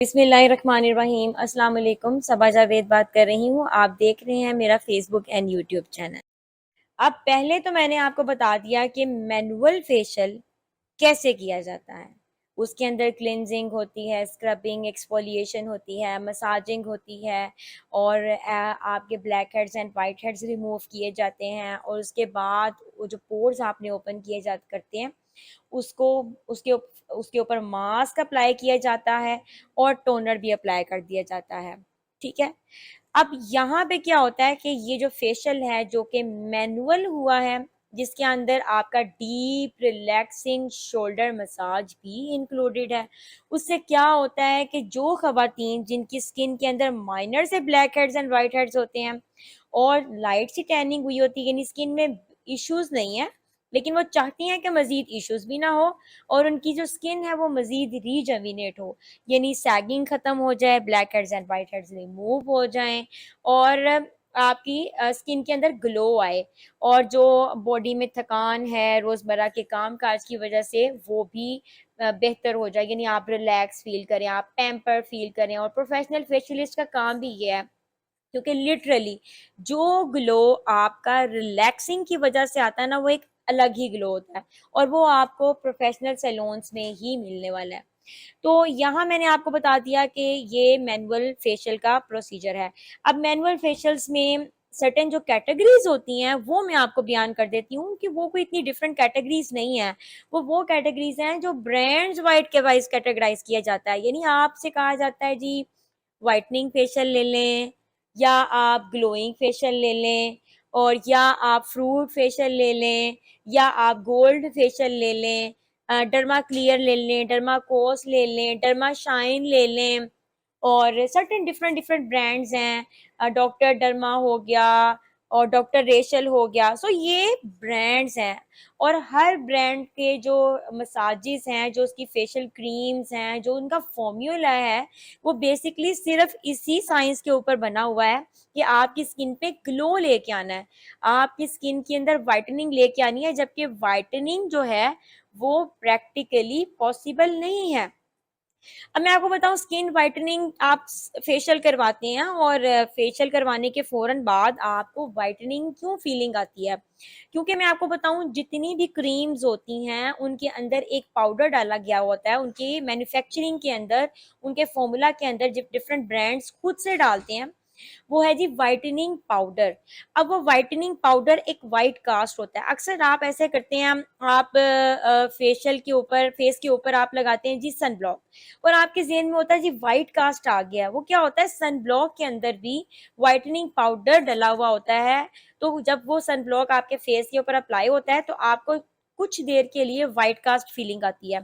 बिस्मिल्लाहिर्रहमानिर्रहीम। अस्सलाम वालेकुम। सबा जावेद बात कर रही हूँ। आप देख रहे हैं मेरा फेसबुक एंड यूट्यूब चैनल। अब पहले तो मैंने आपको बता दिया कि मैनुअल फेशियल कैसे किया जाता है। उसके अंदर क्लिनजिंग होती है, स्क्रबिंग, एक्सफोलिएशन होती है, मसाजिंग होती है और आपके black heads and white heads remove किए जाते हैं और उसके बाद वो जो पोर्स आपने ओपन किए जा करते हैं उसको उसके ऊपर मास्क अप्लाई किया जाता है और टोनर भी अप्लाई कर दिया जाता है। ठीक है। अब यहाँ पे क्या होता है कि ये जो फेशियल है जो कि मैनुअल हुआ है, जिसके अंदर आपका डीप रिलैक्सिंग शोल्डर मसाज भी इंक्लूडेड है, उससे क्या होता है कि जो खवातीन जिनकी स्किन के अंदर माइनर से black heads and white heads होते हैं और लाइट सी टैनिंग हुई होती है, यानी स्किन में इश्यूज नहीं है, लेकिन वो चाहती हैं कि मजीद इश्यूज भी ना हो और उनकी जो स्किन है वो मजीद रीजविनेट हो, यानी सैगिंग खत्म हो जाए, black heads and white heads remove हो जाएं और आपकी स्किन के अंदर ग्लो आए और जो बॉडी में थकान है रोजमर्रा के काम काज की वजह से वो भी बेहतर हो जाए, यानी आप रिलैक्स फील करें, आप पैम्पर फील करें। और प्रोफेशनल फेशियलिस्ट का काम भी ये है, क्योंकि लिटरली जो ग्लो आपका रिलैक्सिंग की वजह से आता है ना, वो एक अलग ही ग्लो होता है और वो आपको प्रोफेशनल सैलून्स में ही मिलने वाला है। तो यहाँ मैंने आपको बता दिया कि ये मैनुअल फेशियल का प्रोसीजर है। अब मैनुअल फेशियल्स में सर्टेन जो कैटेगरीज होती हैं वो मैं आपको बयान कर देती हूँ कि वो कोई इतनी डिफरेंट कैटेगरीज नहीं है। वो कैटेगरीज हैं जो ब्रांड्स वाइड के वाइज कैटेगराइज किया जाता है, यानी आपसे कहा जाता है जी वाइटनिंग फेशियल ले लें या आप ग्लोइंग फेशियल ले लें और या आप फ्रूट फेशियल ले लें या आप गोल्ड फेशियल ले लें, डर्मा क्लियर ले लें, डर्मा कोस ले लें, डर्मा शाइन ले लें और सर्टेन डिफरेंट डिफरेंट ब्रांड्स हैं, डॉक्टर डर्मा हो गया और डॉक्टर रेशल हो गया। सो ये ब्रांड्स हैं और हर ब्रांड के जो मसाजेस हैं, जो उसकी फेशियल क्रीम्स हैं, जो उनका फॉर्मूला है, वो बेसिकली सिर्फ इसी साइंस के ऊपर बना हुआ है कि आपकी स्किन पे ग्लो लेके आना है, आपकी स्किन के अंदर वाइटनिंग लेके आनी है, जबकि वाइटनिंग जो है वो प्रैक्टिकली पॉसिबल नहीं है। अब मैं आपको बताऊं, स्किन वाइटनिंग आप फेशियल करवाते हैं और फेशियल करवाने के फौरन बाद आपको वाइटनिंग क्यों फीलिंग आती है, क्योंकि मैं आपको बताऊं जितनी भी क्रीम्स होती हैं उनके अंदर एक पाउडर डाला गया होता है, उनके मैन्युफैक्चरिंग के अंदर, उनके फॉर्मूला के अंदर जब डिफरेंट ब्रांड्स खुद से डालते हैं, वो है जी वाइटनिंग पाउडर। अब वो वाइटनिंग पाउडर एक वाइट कास्ट होता है। अक्सर आप ऐसे करते हैं, आप फेशियल के ऊपर, फेस के ऊपर आप लगाते हैं जी सन ब्लॉक और आपके जेहन में होता है जी वाइट कास्ट आ गया। वो क्या होता है, सन ब्लॉक के अंदर भी वाइटनिंग पाउडर डला हुआ होता है। तो जब वो सन ब्लॉक आपके फेस के ऊपर अप्लाई होता है तो आपको कुछ देर के लिए वाइट कास्ट फीलिंग आती है।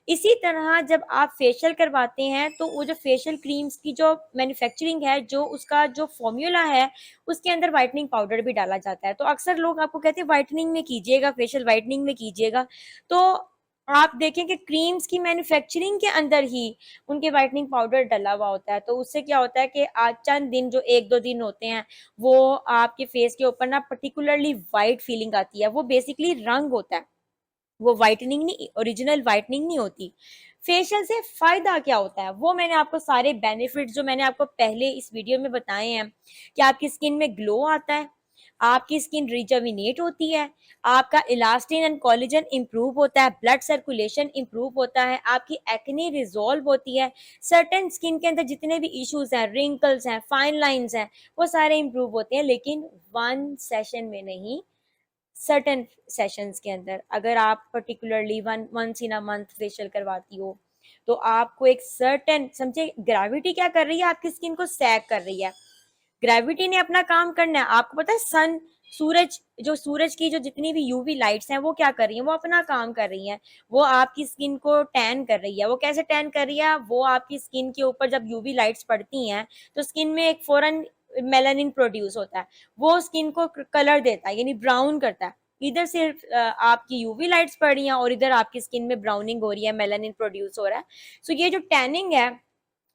इसी तरह जब आप फेशियल करवाते हैं तो वो जो फेशियल क्रीम्स की जो मैन्युफैक्चरिंग है, जो उसका जो फॉर्मूला है, उसके अंदर वाइटनिंग पाउडर भी डाला जाता है। तो अक्सर लोग आपको कहते हैं वाइटनिंग में कीजिएगा, फेशियल वाइटनिंग में कीजिएगा, तो आप देखें कि क्रीम्स की मैन्युफैक्चरिंग के अंदर ही उनके वाइटनिंग पाउडर डला हुआ होता है। तो उससे क्या होता है कि आज चंद दिन, जो एक दो दिन होते हैं, वो आपके फेस के ऊपर ना पर्टिकुलरली वाइट फीलिंग आती है। वो बेसिकली रंग होता है, वो वाइटनिंग नहीं, ओरिजिनल वाइटनिंग नहीं होती। फेशियल से फायदा क्या होता है, वो मैंने आपको सारे बेनिफिट्स जो मैंने आपको पहले इस वीडियो में बताए हैं कि आपकी स्किन में ग्लो आता है, आपकी स्किन रिजविनेट होती है, आपका इलास्टिन एंड कोलेजन इंप्रूव होता है, ब्लड सर्कुलेशन इंप्रूव होता है, आपकी एक्ने रिजॉल्व होती है, सर्टेन स्किन के अंदर जितने भी इश्यूज हैं, रिंकल्स हैं, फाइन लाइंस हैं, वो सारे इंप्रूव होते हैं, लेकिन वन सेशन में नहीं, सर्टेन सेशंस के अंदर। अगर आप particularly once in a month facial करवाती हो तो आपको एक सर्टेन, समझे ग्रेविटी क्या कर रही है, आपकी स्किन को सैग कर रही है। ग्रेविटी ने अपना काम करना है। आपको पता है सन, सूरज, जो सूरज की जो जितनी भी यूवी लाइट्स हैं वो क्या कर रही हैं, वो अपना काम कर रही हैं। वो आपकी स्किन को टैन कर रही है। वो कैसे टैन कर रही है, वो आपकी स्किन के ऊपर जब यूवी लाइट्स पड़ती हैं तो स्किन में एक फौरन मेलानिन प्रोड्यूस होता है, वो स्किन को कलर देता है, यानी ब्राउन करता है। इधर सिर्फ आपकी यूवी लाइट्स पड़ रही हैं और इधर आपकी स्किन में ब्राउनिंग हो रही है, मेलानिन प्रोड्यूस हो रहा है। सो ये जो टैनिंग है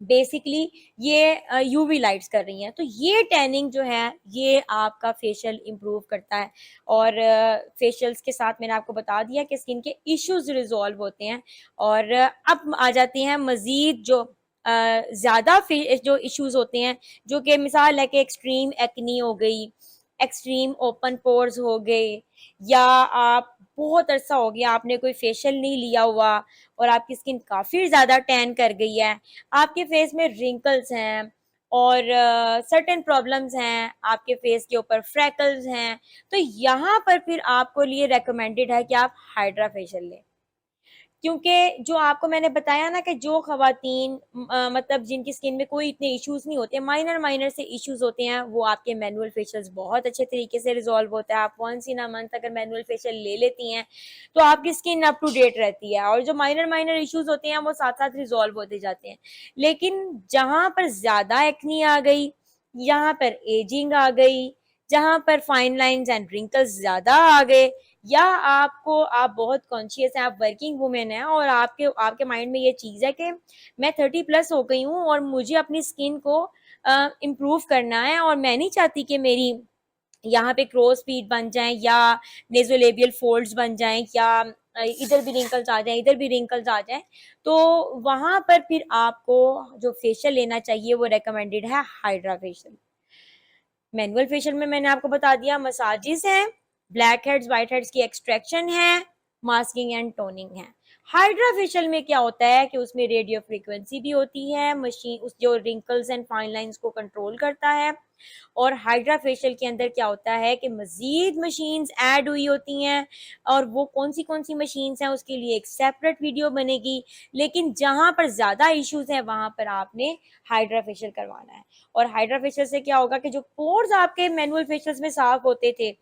बेसिकली ये यूवी लाइट्स कर रही हैं। तो ये टैनिंग जो है ये आपका फेशियल इंप्रूव करता है और फेशियल्स के साथ मैंने आपको बता दिया कि स्किन के इश्यूज रिजॉल्व होते हैं। और अब आ जाते हैं मजीद जो ज़्यादा जो इश्यूज होते हैं, जो कि मिसाल है कि एक्सट्रीम एक्नी हो गई, एक्सट्रीम ओपन पोर्स हो गए, या आप बहुत अरसा हो गया आपने कोई फेशियल नहीं लिया हुआ और आपकी स्किन काफ़ी ज़्यादा टैन कर गई है, आपके फेस में रिंकल्स हैं और सर्टेन प्रॉब्लम्स हैं, आपके फेस के ऊपर फ्रैकल्स हैं, तो यहाँ पर फिर आपको लिए रेकमेंडेड है कि आप हाइड्रा फेशियल लें। क्योंकि जो आपको मैंने बताया ना कि जो खवातीन मतलब जिनकी स्किन में कोई इतने इश्यूज नहीं होते, माइनर माइनर से इश्यूज होते हैं, वो आपके मैनुअल फेशियल्स बहुत अच्छे तरीके से रिजॉल्व होता है। आप वंस इन अ मंथ अगर मैनुअल फेशियल ले लेती हैं तो आपकी स्किन अप टू डेट रहती है, और जो माइनर माइनर इश्यूज होते हैं वो साथ साथ रिजॉल्व होते जाते हैं। लेकिन जहां पर ज्यादा एक्नी आ गई, यहाँ पर एजिंग आ गई, जहां पर फाइन लाइंस एंड रिंकल्स ज्यादा आ गए, या आप बहुत कॉन्शियस हैं, आप वर्किंग वुमेन हैं और आपके आपके माइंड में ये चीज़ है कि मैं 30+ हो गई हूँ और मुझे अपनी स्किन को इम्प्रूव करना है, और मैं नहीं चाहती कि मेरी यहाँ पे क्रोज फीट बन जाए, या नेजोलेबियल फोल्ड्स बन जाएं, या इधर भी रिंकल्स आ जाएं, इधर भी रिंकल्स आ जाएं, तो वहां पर फिर आपको जो फेशियल लेना चाहिए वो रेकमेंडेड है हाइड्रा फेशियल। मैनुअल फेशियल में मैंने आपको बता दिया, मसाजेस हैं, ब्लैक हेड्स व्हाइट हेड्स की एक्सट्रैक्शन है, मास्किंग एंड टोनिंग है। हाइड्रा फेशियल में क्या होता है कि उसमें रेडियो फ्रीक्वेंसी भी होती है, मशीन उस जो रिंकल्स एंड फाइन लाइंस को कंट्रोल करता है। और हाइड्रा फेशियल के अंदर क्या होता है कि मजीद मशीन्स ऐड हुई होती हैं, और वो कौन सी मशीन्स हैं उसके लिए एक सेपरेट वीडियो बनेगी। लेकिन जहां पर ज्यादा इश्यूज हैं वहां पर आपने हाइड्रा फेशियल करवाना है। और हाइड्रा फेशियल से क्या होगा कि जो पोर्स आपके मैनुअल फेशियल में साफ होते थे,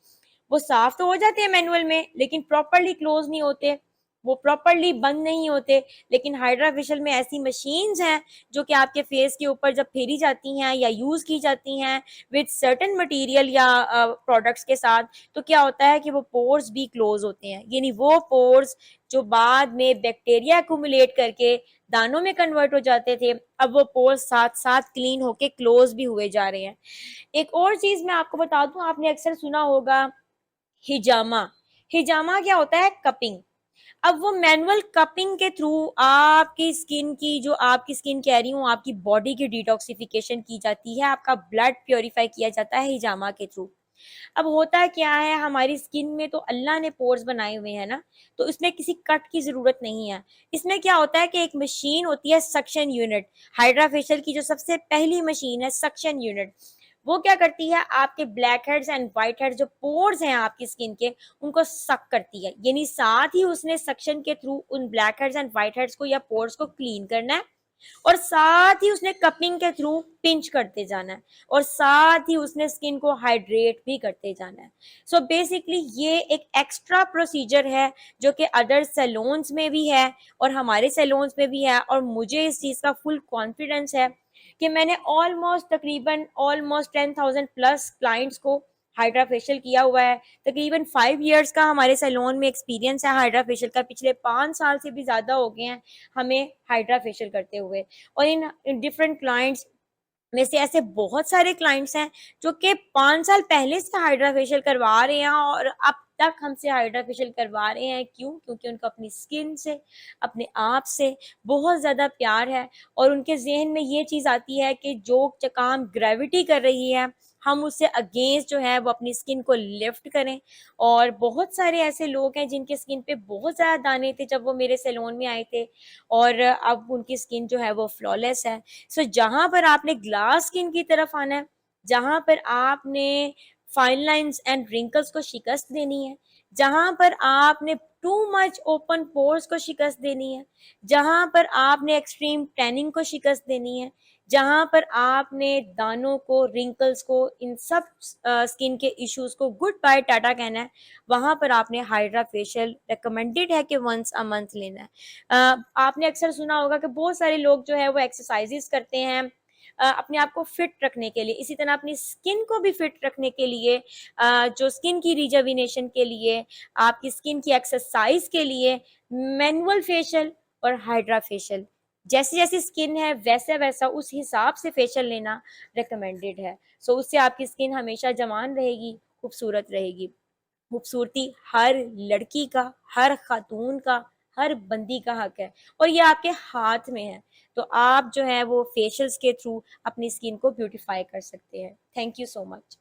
वो साफ तो हो जाते हैं मैनुअल में, लेकिन प्रॉपरली क्लोज नहीं होते, वो प्रॉपरली बंद नहीं होते। लेकिन हाइड्रा फेशियल में ऐसी मशीन्स हैं जो कि आपके फेस के ऊपर जब फेरी जाती हैं या यूज की जाती हैं विद सर्टेन मटेरियल या प्रोडक्ट्स के साथ, तो क्या होता है कि वो पोर्स भी क्लोज होते हैं, यानी वो पोर्स जो बाद में बैक्टीरिया एक्यूमुलेट करके दानों में कन्वर्ट हो जाते थे, अब वो पोर्स साथ साथ क्लीन होके क्लोज भी हुए जा रहे हैं। एक और चीज मैं आपको बता दूं, आपने अक्सर सुना होगा हिजामा। हिजामा क्या होता है? कपिंग। अब वो मैनुअल कपिंग के थ्रू आपकी स्किन की, जो आपकी स्किन कह रही हूँ, आपकी बॉडी की डिटॉक्सिफिकेशन की जाती है, आपका ब्लड प्योरीफाई किया जाता है हिजामा के थ्रू। अब होता क्या है, हमारी स्किन में तो अल्लाह ने पोर्स बनाए हुए हैं ना, तो इसमें किसी कट की जरूरत नहीं है। इसमें क्या होता है कि एक मशीन होती है सक्शन यूनिट, हाइड्रा फेशियल की जो सबसे पहली मशीन है सक्शन यूनिट, वो क्या करती है, आपके black heads and white heads जो पोर्स हैं आपकी स्किन के, उनको सक करती है। यानी साथ ही उसने सक्शन के थ्रू उन black heads and white heads को या पोर्स को क्लीन करना है, और साथ ही उसने कपिंग के थ्रू पिंच करते जाना है, और साथ ही उसने स्किन को हाइड्रेट भी करते जाना है। सो बेसिकली ये एक एक्स्ट्रा प्रोसीजर है जो कि अदर सैलून्स में भी है और हमारे सैलून्स में भी है, और मुझे इस चीज का फुल कॉन्फिडेंस है कि मैंने तकरीबन ऑलमोस्ट 10,000+ क्लाइंट्स को हाइड्रा फेशियल किया हुआ है। तकरीबन 5 इयर्स का हमारे सैलून में एक्सपीरियंस है हाइड्रा फेशियल का, पिछले 5 साल से भी ज्यादा हो गए हैं हमें हाइड्रा फेशियल करते हुए। और इन डिफरेंट क्लाइंट्स में से ऐसे बहुत सारे क्लाइंट्स हैं जो कि 5 साल पहले से हाइड्रा फेशियल करवा रहे हैं और अब तक हमसे हाइड्रा फेशियल करवा रहे हैं। क्यों? क्योंकि उनको अपनी स्किन से, अपने आप से बहुत ज़्यादा प्यार है, और उनके जहन में ये चीज़ आती है कि जो काम ग्रेविटी कर रही है, हम उससे अगेंस्ट जो है वो अपनी स्किन को लिफ्ट करें। और बहुत सारे ऐसे लोग हैं जिनके स्किन पे बहुत ज़्यादा दाने थे जब वो मेरे सैलून में आए थे, और अब उनकी स्किन जो है वो फ्लॉलेस है। सो जहां पर आपने ग्लास स्किन की तरफ आना है, जहां पर आपने फाइन लाइंस एंड रिंकल्स को शिकस्त देनी है, जहां पर आपने टू मच ओपन पोर्स को शिकस्त देनी है, जहां पर आपने एक्सट्रीम टैनिंग को शिकस्त देनी है, जहां पर आपने दानों को, रिंकल्स को, इन सब स्किन के इश्यूज को गुड बाय टाटा कहना है, वहां पर आपने हाइड्रा फेशियल रिकमेंडेड है कि वंस अ मंथ लेना है। आपने अक्सर सुना होगा कि बहुत सारे लोग जो है वो एक्सरसाइजेस करते हैं अपने आप को फिट रखने के लिए, इसी तरह अपनी स्किन को भी फिट रखने के लिए, जो स्किन की रिजर्विनेशन के लिए, आपकी स्किन की एक्सरसाइज के लिए मैनुअल फेशियल और हाइड्रा फेशियल, जैसी जैसी स्किन है वैसा वैसा उस हिसाब से फेशियल लेना रिकमेंडेड है। सो उससे आपकी स्किन हमेशा जवान रहेगी, खूबसूरत रहेगी। खूबसूरती हर लड़की का, हर खातून का, हर बंदी का हक है, और ये आपके हाथ में है। तो आप जो है वो फेशियल्स के थ्रू अपनी स्किन को ब्यूटीफाई कर सकते हैं। Thank you so much.